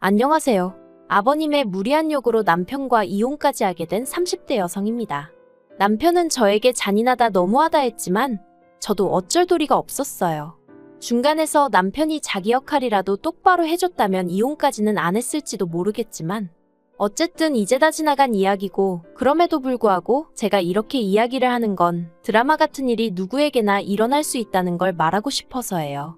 안녕하세요. 아버님의 무리한 요구로 남편과 이혼까지 하게 된 30대 여성입니다. 남편은 저에게 잔인하다 너무하다 했지만 저도 어쩔 도리가 없었어요. 중간에서 남편이 자기 역할이라도 똑바로 해줬다면 이혼까지는 안 했을지도 모르겠지만 어쨌든 이제 다 지나간 이야기고, 그럼에도 불구하고 제가 이렇게 이야기를 하는 건 드라마 같은 일이 누구에게나 일어날 수 있다는 걸 말하고 싶어서예요.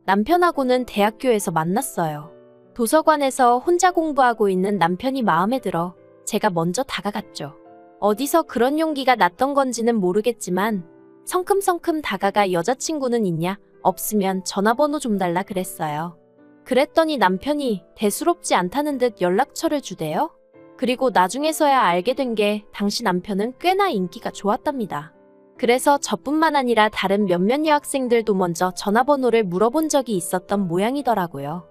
남편하고는 대학교에서 만났어요. 도서관에서 혼자 공부하고 있는 남편이 마음에 들어 제가 먼저 다가갔죠. 어디서 그런 용기가 났던 건지는 모르겠지만 성큼성큼 다가가 여자친구는 있냐? 없으면 전화번호 좀 달라 그랬어요. 그랬더니 남편이 대수롭지 않다는 듯 연락처를 주대요. 그리고 나중에서야 알게 된 게 당시 남편은 꽤나 인기가 좋았답니다. 그래서 저뿐만 아니라 다른 몇몇 여학생들도 먼저 전화번호를 물어본 적이 있었던 모양이더라고요.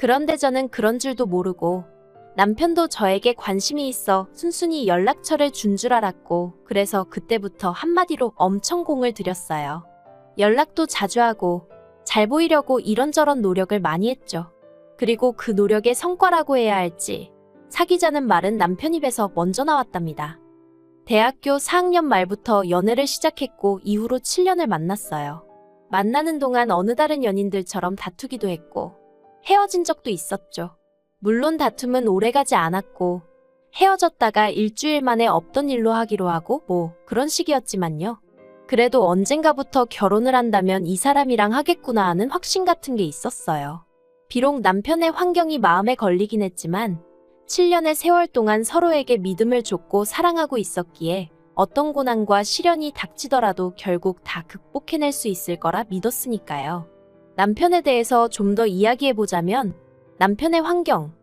그런데 저는 그런 줄도 모르고 남편도 저에게 관심이 있어 순순히 연락처를 준 줄 알았고, 그래서 그때부터 한마디로 엄청 공을 들였어요. 연락도 자주 하고 잘 보이려고 이런저런 노력을 많이 했죠. 그리고 그 노력의 성과라고 해야 할지 사귀자는 말은 남편 입에서 먼저 나왔답니다. 대학교 4학년 말부터 연애를 시작했고 이후로 7년을 만났어요. 만나는 동안 어느 다른 연인들처럼 다투기도 했고 헤어진 적도 있었죠. 물론 다툼은 오래가지 않았고 헤어졌다가 일주일 만에 없던 일로 하기로 하고 뭐 그런 식이었지만요. 그래도 언젠가부터 결혼을 한다면 이 사람이랑 하겠구나 하는 확신 같은 게 있었어요. 비록 남편의 환경이 마음에 걸리긴 했지만 7년의 세월 동안 서로에게 믿음을 줬고 사랑하고 있었기에 어떤 고난과 시련이 닥치더라도 결국 다 극복해낼 수 있을 거라 믿었으니까요. 남편에 대해서 좀 더 이야기해보자면 남편의 환경,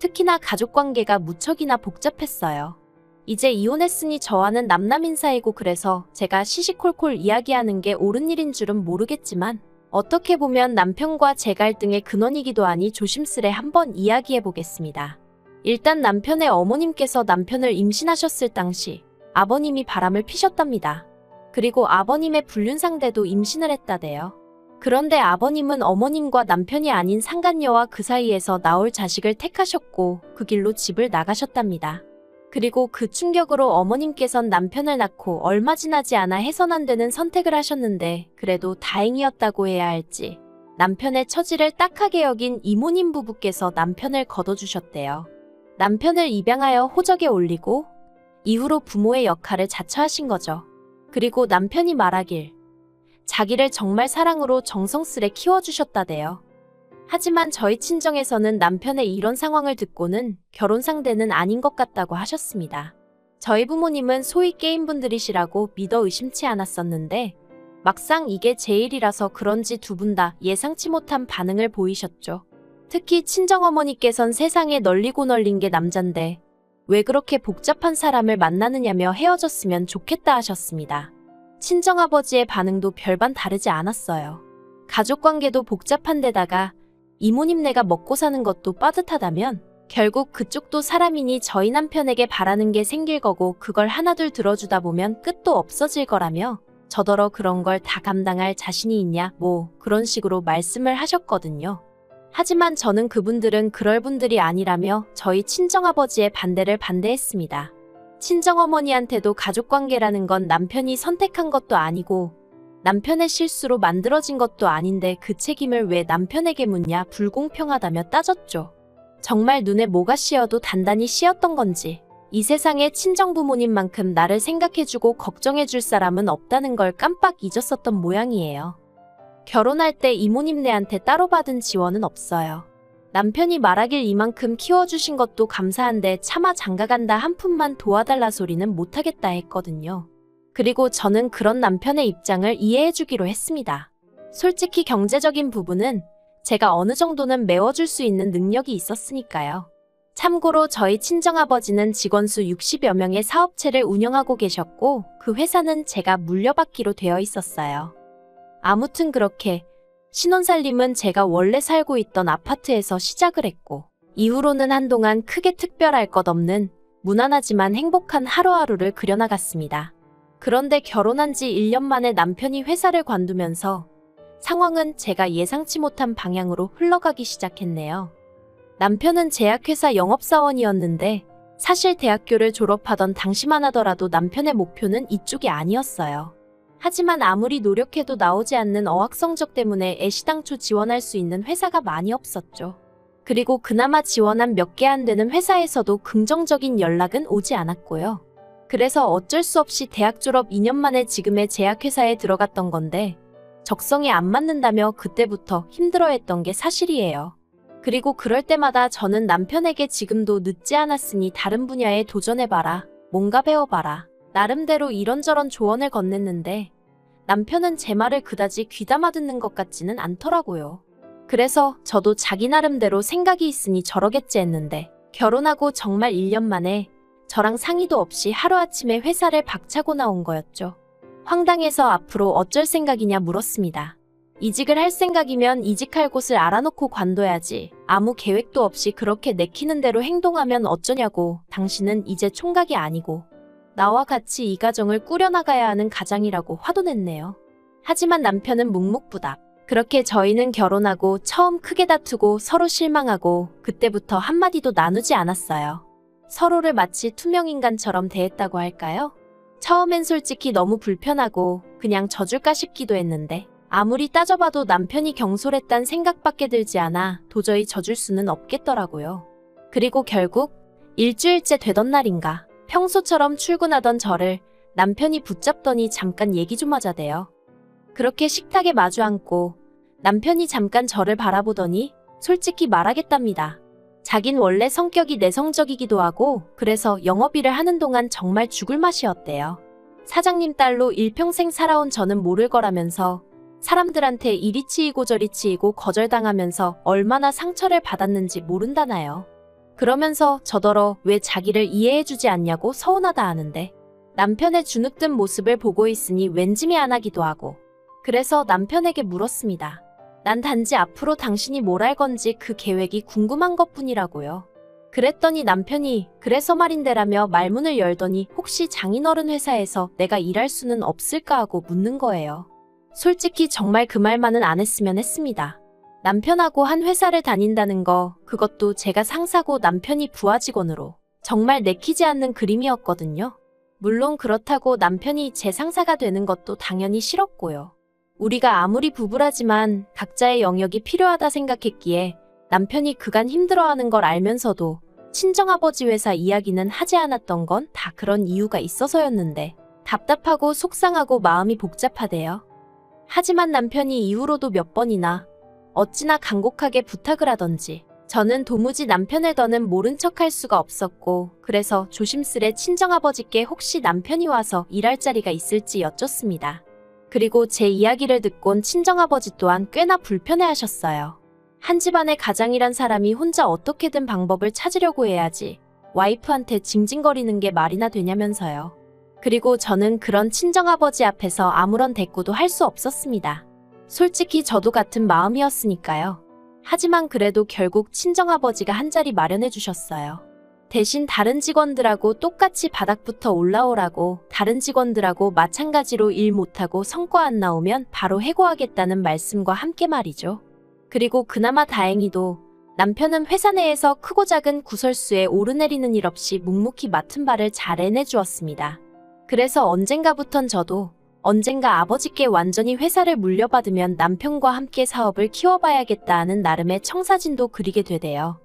특히나 가족관계가 무척이나 복잡했어요. 이제 이혼했으니 저와는 남남인 사이고, 그래서 제가 시시콜콜 이야기하는 게 옳은 일인 줄은 모르겠지만 어떻게 보면 남편과 제 갈등의 근원이기도 하니 조심스레 한번 이야기해보겠습니다. 일단 남편의 어머님께서 남편을 임신하셨을 당시 아버님이 바람을 피셨답니다. 그리고 아버님의 불륜 상대도 임신을 했다대요. 그런데 아버님은 어머님과 남편이 아닌 상간녀와 그 사이에서 나올 자식을 택하셨고 그 길로 집을 나가셨답니다. 그리고 그 충격으로 어머님께선 남편을 낳고 얼마 지나지 않아 해선 안 되는 선택을 하셨는데, 그래도 다행이었다고 해야 할지 남편의 처지를 딱하게 여긴 이모님 부부께서 남편을 거둬주셨대요. 남편을 입양하여 호적에 올리고 이후로 부모의 역할을 자처하신 거죠. 그리고 남편이 말하길 자기를 정말 사랑으로 정성스레 키워주셨다대요. 하지만 저희 친정에서는 남편의 이런 상황을 듣고는 결혼 상대는 아닌 것 같다고 하셨습니다. 저희 부모님은 소위 게임분들이시라고 믿어 의심치 않았었는데 막상 이게 제 일이라서 그런지 두 분 다 예상치 못한 반응을 보이셨죠. 특히 친정어머니께선 세상에 널리고 널린 게 남잔데 왜 그렇게 복잡한 사람을 만나느냐며 헤어졌으면 좋겠다 하셨습니다. 친정아버지의 반응도 별반 다르지 않았어요. 가족관계도 복잡한 데다가 이모님네가 먹고 사는 것도 빠듯하다면 결국 그쪽도 사람이니 저희 남편에게 바라는 게 생길 거고, 그걸 하나둘 들어주다 보면 끝도 없어질 거라며 저더러 그런 걸 다 감당할 자신이 있냐 뭐 그런 식으로 말씀을 하셨거든요. 하지만 저는 그분들은 그럴 분들이 아니라며 저희 친정아버지의 반대를 반대했습니다. 친정어머니한테도 가족관계라는 건 남편이 선택한 것도 아니고 남편의 실수로 만들어진 것도 아닌데 그 책임을 왜 남편에게 묻냐, 불공평하다며 따졌죠. 정말 눈에 뭐가 씌어도 단단히 씌었던 건지 이 세상에 친정부모님만큼 나를 생각해주고 걱정해줄 사람은 없다는 걸 깜빡 잊었었던 모양이에요. 결혼할 때 이모님네한테 따로 받은 지원은 없어요. 남편이 말하길 이만큼 키워주신 것도 감사한데 차마 장가간다 한 푼만 도와달라 소리는 못하겠다 했거든요. 그리고 저는 그런 남편의 입장을 이해해주기로 했습니다. 솔직히 경제적인 부분은 제가 어느 정도는 메워줄 수 있는 능력이 있었으니까요. 참고로 저희 친정아버지는 직원 수 60여 명의 사업체를 운영하고 계셨고 그 회사는 제가 물려받기로 되어 있었어요. 아무튼 그렇게 신혼살림은 제가 원래 살고 있던 아파트에서 시작을 했고 이후로는 한동안 크게 특별할 것 없는 무난하지만 행복한 하루하루를 그려나갔습니다. 그런데 결혼한 지 1년 만에 남편이 회사를 관두면서 상황은 제가 예상치 못한 방향으로 흘러가기 시작했네요. 남편은 제약회사 영업사원이었는데 사실 대학교를 졸업하던 당시만 하더라도 남편의 목표는 이쪽이 아니었어요. 하지만 아무리 노력해도 나오지 않는 어학 성적 때문에 애시당초 지원할 수 있는 회사가 많이 없었죠. 그리고 그나마 지원한 몇 개 안 되는 회사에서도 긍정적인 연락은 오지 않았고요. 그래서 어쩔 수 없이 대학 졸업 2년 만에 지금의 제약회사에 들어갔던 건데 적성에 안 맞는다며 그때부터 힘들어했던 게 사실이에요. 그리고 그럴 때마다 저는 남편에게 지금도 늦지 않았으니 다른 분야에 도전해봐라, 뭔가 배워봐라, 나름대로 이런저런 조언을 건넸는데 남편은 제 말을 그다지 귀담아 듣는 것 같지는 않더라고요. 그래서 저도 자기 나름대로 생각이 있으니 저러겠지 했는데 결혼하고 정말 1년 만에 저랑 상의도 없이 하루아침에 회사를 박차고 나온 거였죠. 황당해서 앞으로 어쩔 생각이냐 물었습니다. 이직을 할 생각이면 이직할 곳을 알아놓고 관둬야지. 아무 계획도 없이 그렇게 내키는 대로 행동하면 어쩌냐고. 당신은 이제 총각이 아니고 나와 같이 이 가정을 꾸려나가야 하는 가장이라고 화도 냈네요. 하지만 남편은 묵묵부답. 그렇게 저희는 결혼하고 처음 크게 다투고 서로 실망하고 그때부터 한마디도 나누지 않았어요. 서로를 마치 투명인간처럼 대했다고 할까요? 처음엔 솔직히 너무 불편하고 그냥 져줄까 싶기도 했는데 아무리 따져봐도 남편이 경솔했단 생각밖에 들지 않아 도저히 져줄 수는 없겠더라고요. 그리고 결국 일주일째 되던 날인가 평소처럼 출근하던 저를 남편이 붙잡더니 잠깐 얘기 좀 하자대요. 그렇게 식탁에 마주 앉고 남편이 잠깐 저를 바라보더니 솔직히 말하겠답니다. 자긴 원래 성격이 내성적이기도 하고 그래서 영업일을 하는 동안 정말 죽을 맛이었대요. 사장님 딸로 일평생 살아온 저는 모를 거라면서 사람들한테 이리 치이고 저리 치이고 거절당하면서 얼마나 상처를 받았는지 모른다나요. 그러면서 저더러 왜 자기를 이해해주지 않냐고 서운하다 하는데 남편의 주눅든 모습을 보고 있으니 왠지 미안하기도 하고 그래서 남편에게 물었습니다. 난 단지 앞으로 당신이 뭘 할 건지 그 계획이 궁금한 것뿐이라고요. 그랬더니 남편이 그래서 말인데라며 말문을 열더니 혹시 장인어른 회사에서 내가 일할 수는 없을까 하고 묻는 거예요. 솔직히 정말 그 말만은 안 했으면 했습니다. 남편하고 한 회사를 다닌다는 거 그것도 제가 상사고 남편이 부하 직원으로 정말 내키지 않는 그림이었거든요. 물론 그렇다고 남편이 제 상사가 되는 것도 당연히 싫었고요. 우리가 아무리 부부라지만 각자의 영역이 필요하다 생각했기에 남편이 그간 힘들어하는 걸 알면서도 친정아버지 회사 이야기는 하지 않았던 건 다 그런 이유가 있어서였는데 답답하고 속상하고 마음이 복잡하대요. 하지만 남편이 이후로도 몇 번이나 어찌나 간곡하게 부탁을 하던지 저는 도무지 남편을 더는 모른 척할 수가 없었고 그래서 조심스레 친정아버지께 혹시 남편이 와서 일할 자리가 있을지 여쭙습니다. 그리고 제 이야기를 듣곤 친정아버지 또한 꽤나 불편해하셨어요. 한 집안의 가장이란 사람이 혼자 어떻게든 방법을 찾으려고 해야지 와이프한테 징징거리는 게 말이나 되냐면서요. 그리고 저는 그런 친정아버지 앞에서 아무런 대꾸도 할 수 없었습니다. 솔직히 저도 같은 마음이었으니까요. 하지만 그래도 결국 친정아버지가 한 자리 마련해 주셨어요. 대신 다른 직원들하고 똑같이 바닥부터 올라오라고 다른 직원들하고 마찬가지로 일 못하고 성과 안 나오면 바로 해고하겠다는 말씀과 함께 말이죠. 그리고 그나마 다행히도 남편은 회사 내에서 크고 작은 구설수에 오르내리는 일 없이 묵묵히 맡은 바를 잘 해내주었습니다. 그래서 언젠가부턴 저도 언젠가 아버지께 완전히 회사를 물려받으면 남편과 함께 사업을 키워봐야겠다 하는 나름의 청사진도 그리게 되대요.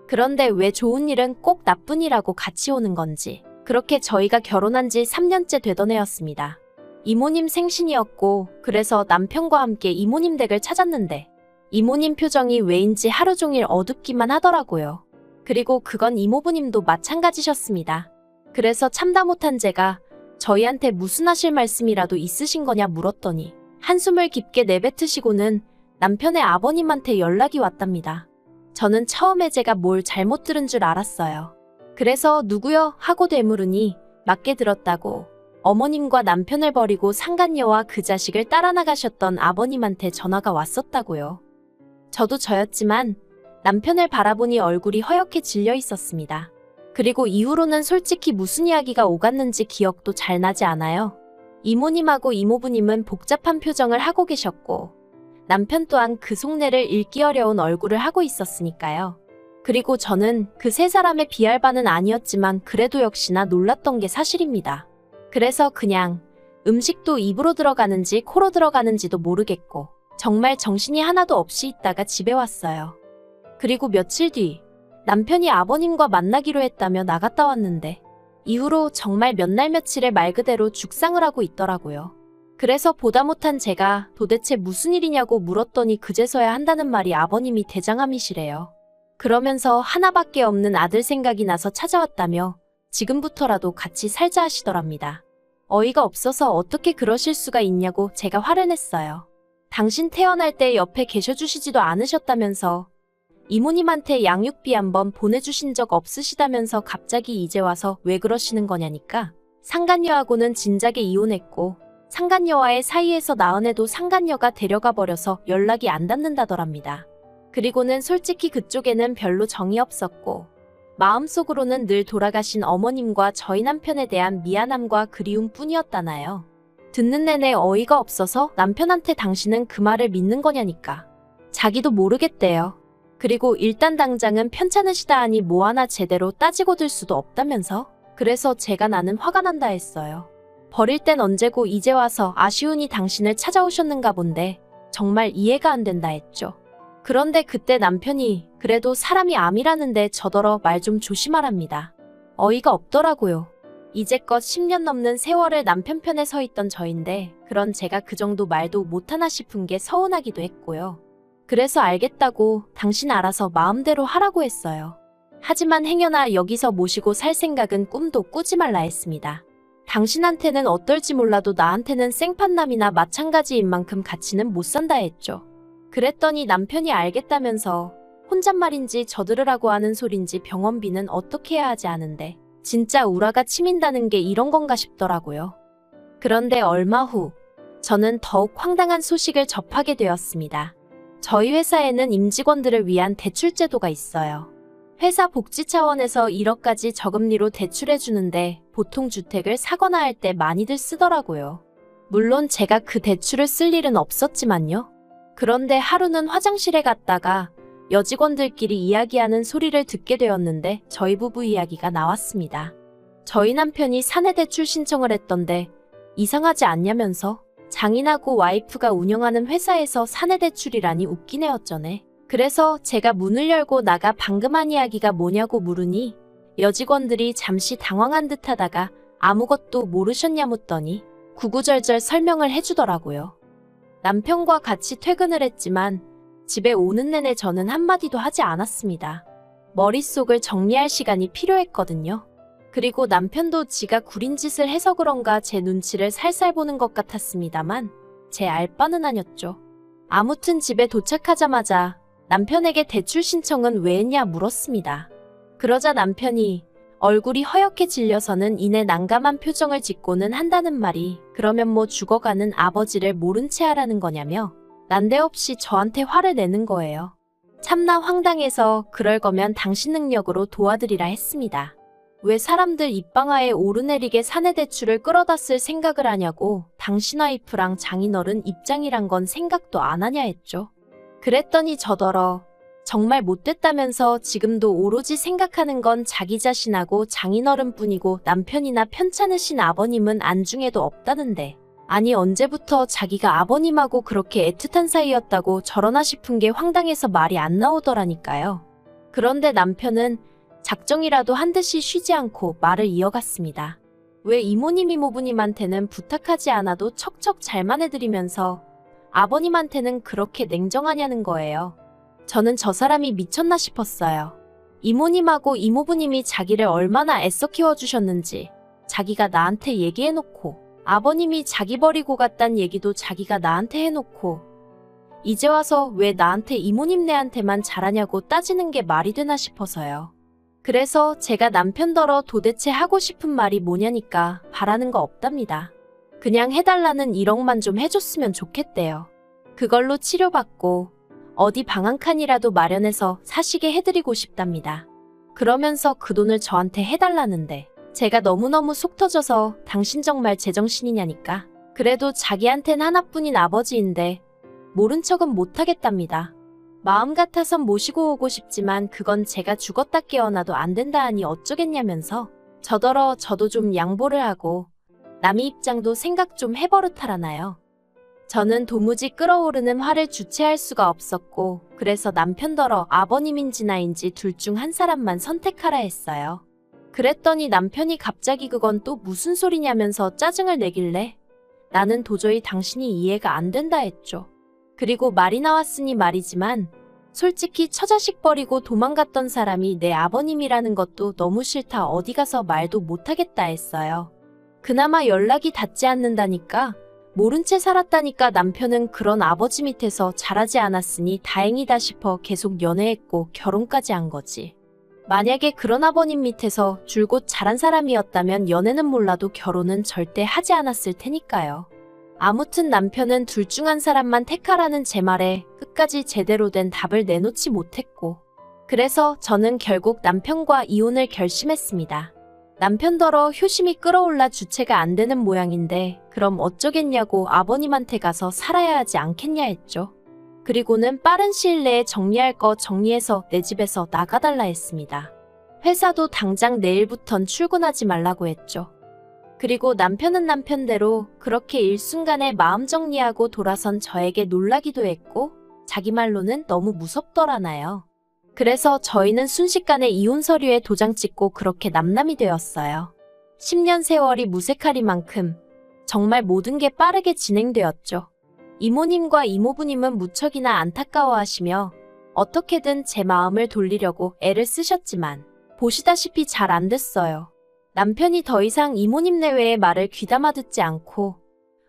그런데 왜 좋은 일은 꼭 나쁜 일하고 같이 오는 건지 그렇게 저희가 결혼한 지 3년째 되던 해였습니다. 이모님 생신이었고 그래서 남편과 함께 이모님 댁을 찾았는데 이모님 표정이 왜인지 하루 종일 어둡기만 하더라고요. 그리고 그건 이모부님도 마찬가지셨습니다. 그래서 참다 못한 제가 저희한테 무슨 하실 말씀이라도 있으신 거냐 물었더니 한숨을 깊게 내뱉으시고는 남편의 아버님한테 연락이 왔답니다. 저는 처음에 제가 뭘 잘못 들은 줄 알았어요. 그래서 누구요? 하고 되물으니 맞게 들었다고 어머님과 남편을 버리고 상간녀와 그 자식을 따라 나가셨던 아버님한테 전화가 왔었다고요. 저도 저였지만 남편을 바라보니 얼굴이 허옇게 질려 있었습니다. 그리고 이후로는 솔직히 무슨 이야기가 오갔는지 기억도 잘 나지 않아요. 이모님하고 이모부님은 복잡한 표정을 하고 계셨고 남편 또한 그 속내를 읽기 어려운 얼굴을 하고 있었으니까요. 그리고 저는 그 세 사람의 비할 바는 아니었지만 그래도 역시나 놀랐던 게 사실입니다. 그래서 그냥 음식도 입으로 들어가는지 코로 들어가는지도 모르겠고 정말 정신이 하나도 없이 있다가 집에 왔어요. 그리고 며칠 뒤 남편이 아버님과 만나기로 했다며 나갔다 왔는데 이후로 정말 몇 날 며칠에 말 그대로 죽상을 하고 있더라고요. 그래서 보다 못한 제가 도대체 무슨 일이냐고 물었더니 그제서야 한다는 말이 아버님이 대장암이시래요. 그러면서 하나밖에 없는 아들 생각이 나서 찾아왔다며 지금부터라도 같이 살자 하시더랍니다. 어이가 없어서 어떻게 그러실 수가 있냐고 제가 화를 냈어요. 당신 태어날 때 옆에 계셔주시지도 않으셨다면서 이모님한테 양육비 한번 보내주신 적 없으시다면서 갑자기 이제 와서 왜 그러시는 거냐니까 상간녀하고는 진작에 이혼했고 상간녀와의 사이에서 낳은 애도 상간녀가 데려가 버려서 연락이 안 닿는다더랍니다. 그리고는 솔직히 그쪽에는 별로 정이 없었고 마음속으로는 늘 돌아가신 어머님과 저희 남편에 대한 미안함과 그리움 뿐이었다나요. 듣는 내내 어이가 없어서 남편한테 당신은 그 말을 믿는 거냐니까. 자기도 모르겠대요. 그리고 일단 당장은 편찮으시다 하니 뭐 하나 제대로 따지고 들 수도 없다면서? 그래서 제가 나는 화가 난다 했어요. 버릴 땐 언제고 이제 와서 아쉬우니 당신을 찾아오셨는가 본데 정말 이해가 안 된다 했죠. 그런데 그때 남편이 그래도 사람이 암이라는데 저더러 말 좀 조심하랍니다. 어이가 없더라고요. 이제껏 10년 넘는 세월을 남편 편에 서 있던 저인데 그런 제가 그 정도 말도 못하나 싶은 게 서운하기도 했고요. 그래서 알겠다고 당신 알아서 마음대로 하라고 했어요. 하지만 행여나 여기서 모시고 살 생각은 꿈도 꾸지 말라 했습니다. 당신한테는 어떨지 몰라도 나한테는 생판남이나 마찬가지인 만큼 같이는 못 산다 했죠. 그랬더니 남편이 알겠다면서 혼잣말인지 저들으라고 하는 소린지 병원비는 어떻게 해야 하지 않은데 진짜 우라가 치민다는 게 이런 건가 싶더라고요. 그런데 얼마 후 저는 더욱 황당한 소식을 접하게 되었습니다. 저희 회사에는 임직원들을 위한 대출 제도가 있어요. 회사 복지 차원에서 1억까지 저금리로 대출해주는데 보통 주택을 사거나 할 때 많이들 쓰더라고요. 물론 제가 그 대출을 쓸 일은 없었지만요. 그런데 하루는 화장실에 갔다가 여직원들끼리 이야기하는 소리를 듣게 되었는데 저희 부부 이야기가 나왔습니다. 저희 남편이 사내대출 신청을 했던데 이상하지 않냐면서 장인하고 와이프가 운영하는 회사에서 사내대출이라니 웃기네 어쩌네. 그래서 제가 문을 열고 나가 방금 한 이야기가 뭐냐고 물으니 여직원들이 잠시 당황한 듯 하다가 아무것도 모르셨냐 묻더니 구구절절 설명을 해주더라고요. 남편과 같이 퇴근을 했지만 집에 오는 내내 저는 한마디도 하지 않았습니다. 머릿속을 정리할 시간이 필요했거든요. 그리고 남편도 지가 구린 짓을 해서 그런가 제 눈치를 살살 보는 것 같았습니다만 제 알 바는 아니었죠. 아무튼 집에 도착하자마자 남편에게 대출 신청은 왜 했냐 물었습니다. 그러자 남편이 얼굴이 허옇게 질려서는 이내 난감한 표정을 짓고는 한다는 말이 그러면 뭐 죽어가는 아버지를 모른 채 하라는 거냐며 난데없이 저한테 화를 내는 거예요. 참나 황당해서 그럴 거면 당신 능력으로 도와드리라 했습니다. 왜 사람들 입방아에 오르내리게 사내대출을 끌어다 쓸 생각을 하냐고 당신 와이프랑 장인어른 입장이란 건 생각도 안 하냐 했죠. 그랬더니 저더러 정말 못됐다면서 지금도 오로지 생각하는 건 자기 자신하고 장인어른뿐이고 남편이나 편찮으신 아버님은 안중에도 없다는데 아니 언제부터 자기가 아버님하고 그렇게 애틋한 사이였다고 저러나 싶은 게 황당해서 말이 안 나오더라니까요. 그런데 남편은 작정이라도 한 듯이 쉬지 않고 말을 이어갔습니다. 왜 이모님 이모부님한테는 부탁하지 않아도 척척 잘만 해드리면서 아버님한테는 그렇게 냉정하냐는 거예요. 저는 저 사람이 미쳤나 싶었어요. 이모님하고 이모부님이 자기를 얼마나 애써 키워주셨는지 자기가 나한테 얘기해놓고 아버님이 자기 버리고 갔단 얘기도 자기가 나한테 해놓고 이제 와서 왜 나한테 이모님네한테만 잘하냐고 따지는 게 말이 되나 싶어서요. 그래서 제가 남편더러 도대체 하고 싶은 말이 뭐냐니까 바라는 거 없답니다. 그냥 해달라는 1억만 좀 해줬으면 좋겠대요. 그걸로 치료받고 어디 방 한 칸이라도 마련해서 사시게 해드리고 싶답니다. 그러면서 그 돈을 저한테 해달라는데 제가 너무너무 속 터져서 당신 정말 제정신이냐니까. 그래도 자기한텐 하나뿐인 아버지인데 모른 척은 못하겠답니다. 마음 같아선 모시고 오고 싶지만 그건 제가 죽었다 깨어나도 안 된다 하니 어쩌겠냐면서 저더러 저도 좀 양보를 하고 남의 입장도 생각 좀 해버릇하라나요. 저는 도무지 끓어오르는 화를 주체할 수가 없었고 그래서 남편더러 아버님인지 나인지 둘 중 한 사람만 선택하라 했어요. 그랬더니 남편이 갑자기 그건 또 무슨 소리냐면서 짜증을 내길래 나는 도저히 당신이 이해가 안 된다 했죠. 그리고 말이 나왔으니 말이지만 솔직히 처자식 버리고 도망갔던 사람이 내 아버님이라는 것도 너무 싫다 어디 가서 말도 못하겠다 했어요. 그나마 연락이 닿지 않는다니까 모른 채 살았다니까 남편은 그런 아버지 밑에서 자라지 않았으니 다행이다 싶어 계속 연애했고 결혼까지 한 거지. 만약에 그런 아버님 밑에서 줄곧 자란 사람이었다면 연애는 몰라도 결혼은 절대 하지 않았을 테니까요. 아무튼 남편은 둘 중 한 사람만 택하라는 제 말에 끝까지 제대로 된 답을 내놓지 못했고 그래서 저는 결국 남편과 이혼을 결심했습니다. 남편더러 효심이 끌어올라 주체가 안 되는 모양인데 그럼 어쩌겠냐고 아버님한테 가서 살아야 하지 않겠냐 했죠. 그리고는 빠른 시일 내에 정리할 거 정리해서 내 집에서 나가달라 했습니다. 회사도 당장 내일부턴 출근하지 말라고 했죠. 그리고 남편은 남편대로 그렇게 일순간에 마음 정리하고 돌아선 저에게 놀라기도 했고 자기 말로는 너무 무섭더라나요. 그래서 저희는 순식간에 이혼 서류에 도장 찍고 그렇게 남남이 되었어요. 10년 세월이 무색하리만큼 정말 모든 게 빠르게 진행되었죠. 이모님과 이모부님은 무척이나 안타까워하시며 어떻게든 제 마음을 돌리려고 애를 쓰셨지만 보시다시피 잘 안 됐어요. 남편이 더 이상 이모님 내외의 말을 귀담아 듣지 않고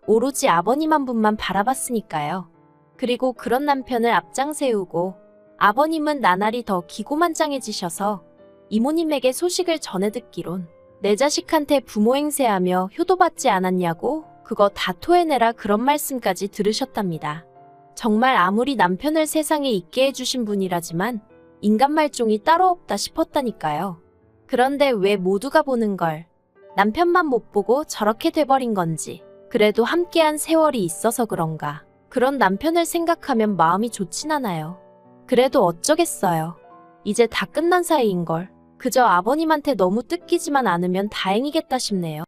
오로지 아버님 한 분만 바라봤으니까요. 그리고 그런 남편을 앞장 세우고 아버님은 나날이 더 기고만장해지셔서 이모님에게 소식을 전해 듣기론 내 자식한테 부모 행세하며 효도받지 않았냐고 그거 다 토해내라 그런 말씀까지 들으셨답니다. 정말 아무리 남편을 세상에 있게 해주신 분이라지만 인간 말종이 따로 없다 싶었다니까요. 그런데 왜 모두가 보는 걸 남편만 못 보고 저렇게 돼버린 건지 그래도 함께한 세월이 있어서 그런가 그런 남편을 생각하면 마음이 좋진 않아요. 그래도 어쩌겠어요. 이제 다 끝난 사이인걸. 그저 아버님한테 너무 뜯기지만 않으면 다행이겠다 싶네요.